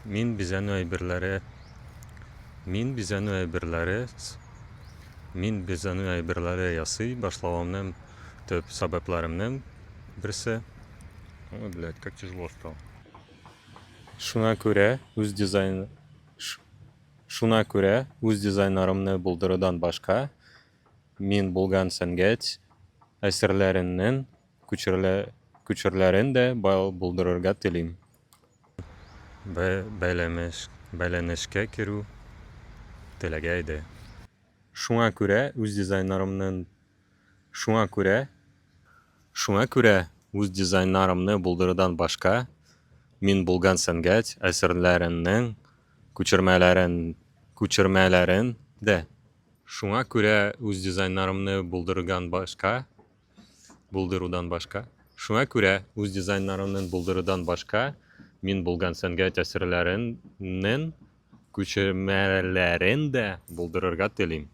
Мин бизәнү әйберләре ясый башлавымның төп сәбәпләремнең берсе. Ой, блядь, как тяжело стало. Шуңа күрә үз дизайннарымны булдырудан башка, мин булган сәнгать әсәрләренең күчерләрен дә булдырырга телим. Бәйләнешкә керү теләге иде. Шуңа күрә үз дизайннарымны булдырудан башка, мин булган сәнгать әсәрләренең күчермәләрен дә. Шуңа күрә үз дизайннарымны булдырудан башка, мин булган сәнгать әсәрләренең күчермәләрен дә булдырырга телим.